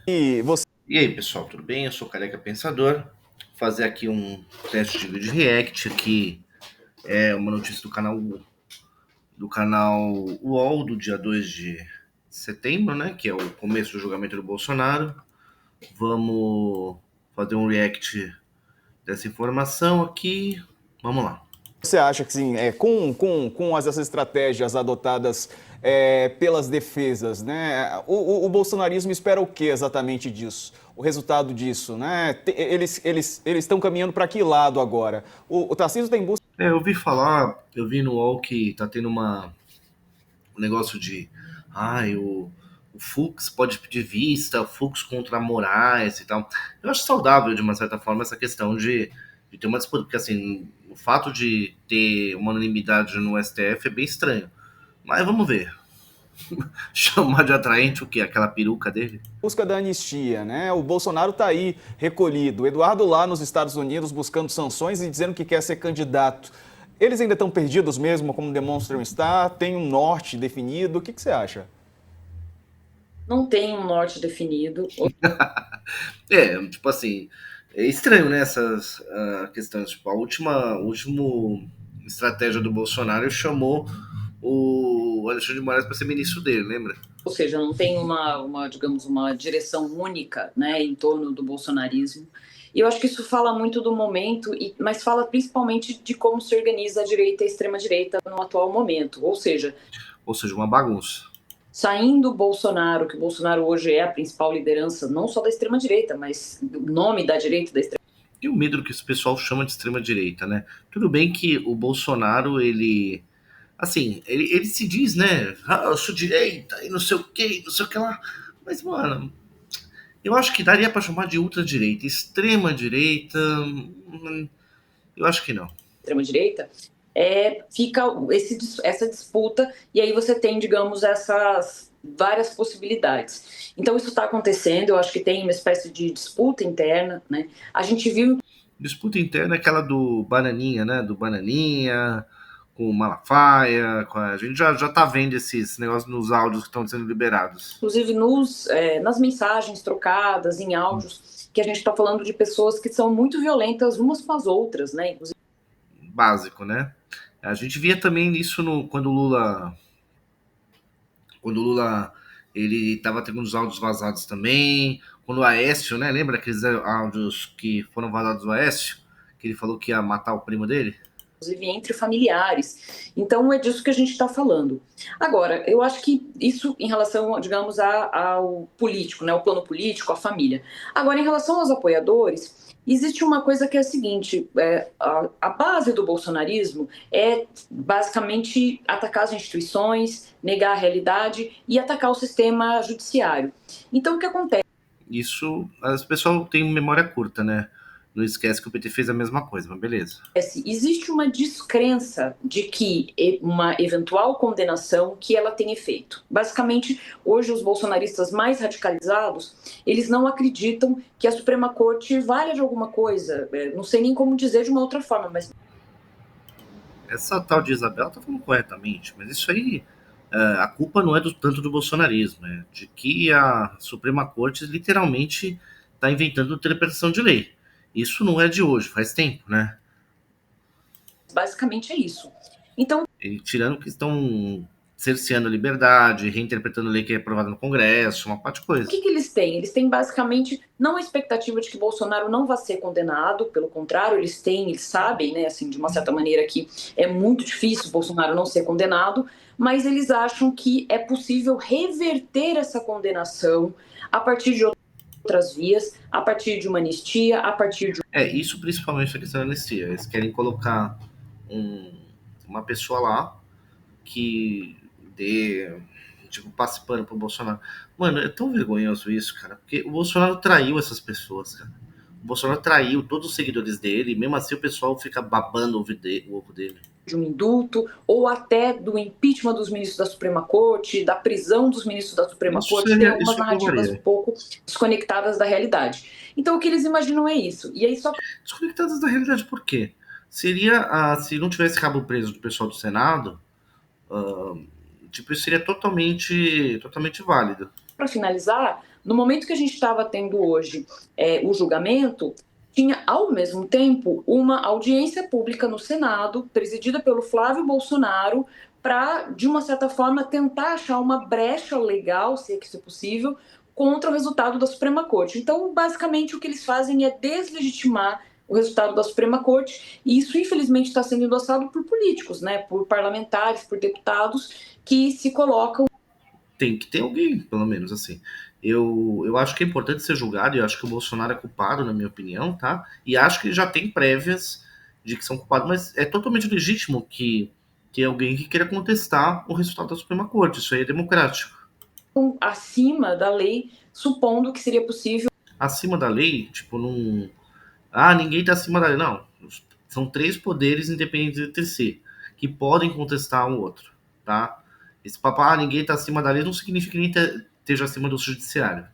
E você E aí, pessoal, tudo bem? Eu sou o Careca Pensador. Vou fazer aqui um teste de vídeo react aqui. É uma notícia do canal UOL do dia 2 de setembro, né? Que é o começo do julgamento do Bolsonaro. Vamos fazer um react dessa informação aqui. Vamos lá. você acha que sim, com essas estratégias adotadas pelas defesas, né? O bolsonarismo espera o que exatamente disso? O resultado disso, né? Eles estão caminhando para que lado agora? O Tarcísio tem busca. Eu ouvi falar, eu vi no UOL que tá tendo um negócio de o Fux pode pedir vista, o Fux contra Moraes e tal. Eu acho saudável, de uma certa forma, essa questão de ter uma disputa, porque assim, o fato de ter uma unanimidade no STF é bem estranho. Mas vamos ver. Chamar de atraente o quê? Aquela peruca dele? Busca da anistia, né? O Bolsonaro está aí recolhido. O Eduardo lá nos Estados Unidos buscando sanções e dizendo que quer ser candidato. Eles ainda estão perdidos mesmo, como demonstram estar? Tem um norte definido? O que você acha? Não tem um norte definido. Tipo assim, é estranho, né? Essas questões. Tipo, a última estratégia do Bolsonaro chamou o Alexandre de Moraes para ser ministro dele, lembra? Ou seja, não tem digamos, uma direção única, né, em torno do bolsonarismo. E eu acho que isso fala muito do momento, mas fala principalmente de como se organiza a direita e a extrema-direita no atual momento. Ou seja, uma bagunça. Saindo o Bolsonaro, que o Bolsonaro hoje é a principal liderança, não só da extrema-direita, mas o nome da direita e da extrema. E o medo do que esse pessoal chama de extrema-direita, né? Tudo bem que o Bolsonaro, ele. Assim, ele se diz, né? Eu sou direita e não sei o que, não sei o que lá. Mas, mano, eu acho que daria para chamar de ultradireita. Extrema-direita. Eu acho que não. Extrema-direita, fica essa disputa, e aí você tem, digamos, essas várias possibilidades. Então, isso está acontecendo, eu acho que tem uma espécie de disputa interna, né? A gente viu. Disputa interna é aquela do Bananinha, né? Do Bananinha, com o Malafaia. A gente já tá vendo esses negócios nos áudios que estão sendo liberados. Inclusive nas mensagens trocadas, em áudios, que a gente está falando de pessoas que são muito violentas umas com as outras, né? Inclusive, Básico, né? A gente via também isso quando o Lula ele estava tendo uns áudios vazados também, quando o Aécio, né? Lembra aqueles áudios que foram vazados do Aécio? Que ele falou que ia matar o primo dele? entre familiares. Então, é disso que a gente está falando. Agora, eu acho que isso em relação, digamos, ao político, né, o plano político, a família. Agora, em relação aos apoiadores, existe uma coisa que é a seguinte: a base do bolsonarismo é basicamente atacar as instituições, negar a realidade e atacar o sistema judiciário. Então, o que acontece? Isso, as pessoas têm memória curta, né? Não esquece que o PT fez a mesma coisa, mas beleza. Existe uma descrença de que uma eventual condenação que ela tem efeito. Basicamente, hoje os bolsonaristas mais radicalizados, eles não acreditam que a Suprema Corte valha de alguma coisa. Não sei nem como dizer de uma outra forma, mas Essa tal de Isabel tá falando corretamente, mas isso aí, a culpa não é tanto do bolsonarismo, é de que a Suprema Corte literalmente está inventando interpretação de lei. Isso não é de hoje, faz tempo, né? basicamente é isso. Então, E tirando que estão cerceando a liberdade, reinterpretando lei que é aprovada no Congresso, uma parte de o coisa. que eles têm? Eles têm basicamente não a expectativa de que Bolsonaro não vá ser condenado, pelo contrário, eles sabem, né, assim, de uma certa maneira, que é muito difícil Bolsonaro não ser condenado, mas eles acham que é possível reverter essa condenação a partir de outras vias, a partir de uma anistia, a partir de. Isso principalmente a questão da anistia. Eles querem colocar um- uma pessoa lá que dê, tipo, passe pano pro Bolsonaro. Mano, é tão vergonhoso isso, cara, porque o Bolsonaro traiu essas pessoas, cara. O Bolsonaro traiu todos os seguidores dele, e mesmo assim o pessoal fica babando o ovo dele. De um indulto, ou até do impeachment dos ministros da Suprema Corte, da prisão dos ministros da Suprema Isso Corte, tem seria, algumas isso eu narrativas um aprovaria. pouco desconectadas da realidade. Então, o que eles imaginam é isso. E aí, só Desconectados da realidade por quê? Se não tivesse cabo preso do pessoal do Senado, tipo, isso seria totalmente válido. Para finalizar, no momento que a gente estava tendo hoje o julgamento, tinha, ao mesmo tempo, uma audiência pública no Senado, presidida pelo Flávio Bolsonaro, para, de uma certa forma, tentar achar uma brecha legal, se é que isso é possível, contra o resultado da Suprema Corte. Então, basicamente, o que eles fazem é deslegitimar o resultado da Suprema Corte, e isso, infelizmente, está sendo endossado por políticos, né, por parlamentares, por deputados, que se colocam. Tem que ter alguém, pelo menos, assim. Eu acho que é importante ser julgado, e eu acho que o Bolsonaro é culpado, na minha opinião, tá? E acho que já tem prévias de que são culpados, mas é totalmente legítimo que alguém que queira contestar o resultado da Suprema Corte. Isso aí é democrático. Acima da lei, supondo que seria possível. Acima da lei, tipo, não. Ninguém tá acima da lei. Não. São 3 poderes independentes entre si, que podem contestar um outro, tá? Esse papo, ninguém tá acima da lei, não significa que ninguém esteja acima do judiciário.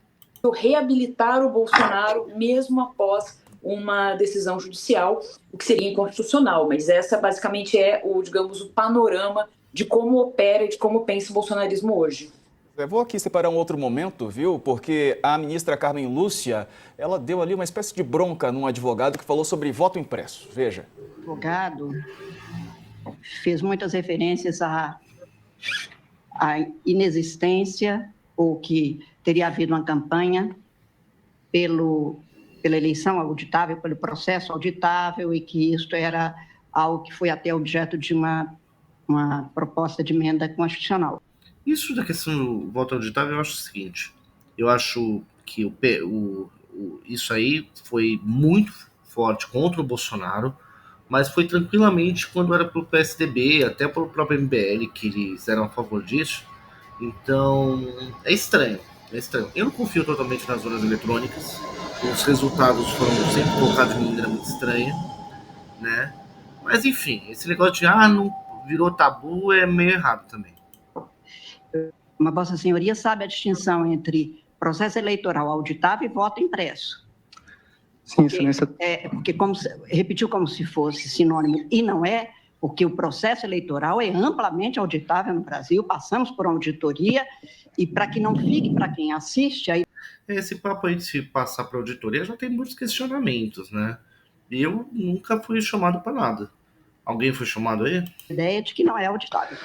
Reabilitar o Bolsonaro mesmo após uma decisão judicial, o que seria inconstitucional, mas essa basicamente é digamos, o panorama de como opera e de como pensa o bolsonarismo hoje. Eu vou aqui separar um outro momento, viu? Porque a ministra Carmen Lúcia, ela deu ali uma espécie de bronca num advogado que falou sobre voto impresso. Veja. O advogado fez muitas referências à inexistência ou que teria havido uma campanha pela eleição auditável, pelo processo auditável, e que isto era algo que foi até objeto de uma proposta de emenda constitucional. Isso da questão do voto auditável, eu acho o seguinte: eu acho que isso aí foi muito forte contra o Bolsonaro, mas foi tranquilamente quando era pelo PSDB, até pelo próprio MBL, que eles eram a favor disso. Então, é estranho. Eu não confio totalmente nas urnas eletrônicas. Os resultados foram sempre colocados de maneira muito estranha, né? Mas enfim, esse negócio de não virou tabu é meio errado também. Mas Vossa Senhoria sabe a distinção entre processo eleitoral auditável e voto impresso. Sim, porque repetiu como se fosse sinônimo, e não é, porque o processo eleitoral é amplamente auditável no Brasil, passamos por uma auditoria, e para que não fique para quem assiste... Esse papo aí de se passar para auditoria já tem muitos questionamentos, né? E eu nunca fui chamado para nada. Alguém foi chamado aí? A ideia de que não é auditável.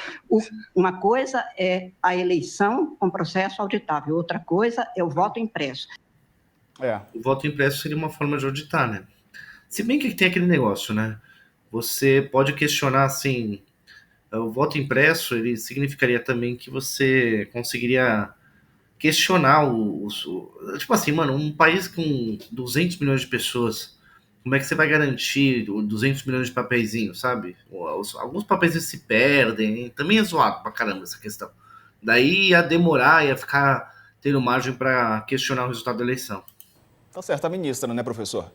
Uma coisa é a eleição com processo auditável, outra coisa é o voto impresso. O voto impresso seria uma forma de auditar, né? Se bem que tem aquele negócio, né? Você pode questionar, assim, o voto impresso, ele significaria também que você conseguiria questionar tipo assim, mano, um país com 200 milhões de pessoas, como é que você vai garantir 200 milhões de papeizinhos, sabe? Alguns papeizinhos se perdem, também é zoado pra caramba essa questão. Daí ia demorar, ia ficar tendo margem para questionar o resultado da eleição. Tá certo, a ministra, né, professor?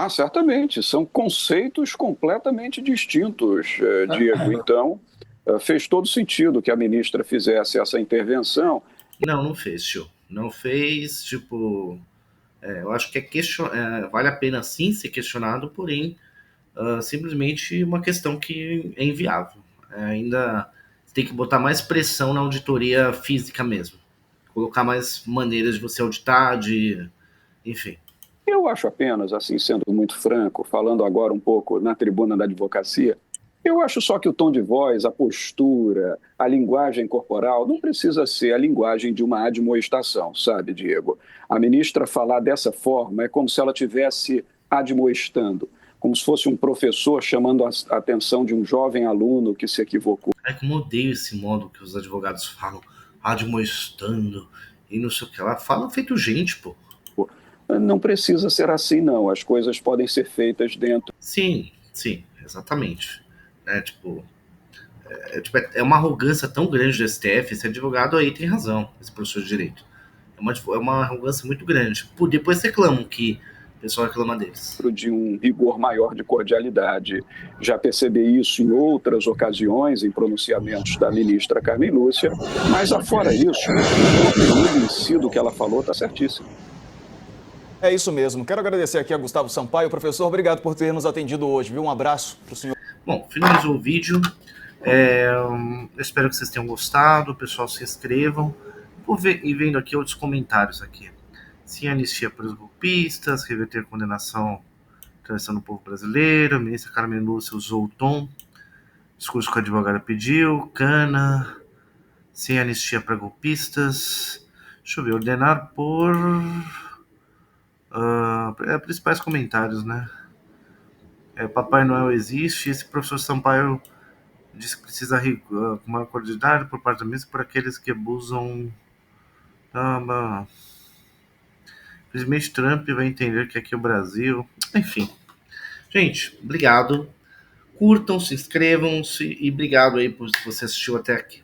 Certamente, são conceitos completamente distintos, Diego. Então, fez todo sentido que a ministra fizesse essa intervenção. Não fez, tio. Não fez, tipo... eu acho que vale a pena sim ser questionado, porém, simplesmente uma questão que é inviável. Ainda tem que botar mais pressão na auditoria física mesmo. Colocar mais maneiras de você auditar, enfim. Eu acho apenas, assim, sendo muito franco, falando agora um pouco na tribuna da advocacia, eu acho só que o tom de voz, a postura, a linguagem corporal não precisa ser a linguagem de uma admoestação, sabe, Diego? A ministra falar dessa forma é como se ela estivesse admoestando, como se fosse um professor chamando a atenção de um jovem aluno que se equivocou. Como eu odeio esse modo que os advogados falam, admoestando e não sei o que lá. Fala feito gente, pô. Não precisa ser assim, não. As coisas podem ser feitas dentro. Sim, exatamente. É uma arrogância tão grande do STF. Esse advogado aí tem razão, esse professor de direito. É uma arrogância muito grande. Depois reclamam que o pessoal reclama deles. De um rigor maior de cordialidade. Já percebi isso em outras ocasiões, em pronunciamentos da ministra Carmen Lúcia, mas afora isso, o conteúdo em si do que ela falou está certíssimo. É isso mesmo. Quero agradecer aqui a Gustavo Sampaio. Professor, obrigado por ter nos atendido hoje, viu? Um abraço para o senhor. Bom, finalizou o vídeo. Eu espero que vocês tenham gostado, o pessoal se inscrevam. E vendo aqui outros comentários aqui. Sim, anistia para os golpistas, reverter condenação atravessando o povo brasileiro, a ministra Carmen Lúcia usou o tom, discurso que a advogada pediu, cana, sem anistia para golpistas. Deixa eu ver, ordenar por principais comentários, né? Papai Noel existe, esse professor Sampaio diz que precisa com uma qualidade por parte da ministra por aqueles que abusam. Infelizmente Trump vai entender que aqui é o Brasil. Enfim. Gente, obrigado. Curtam, se inscrevam-se e obrigado aí por você assistiu até aqui.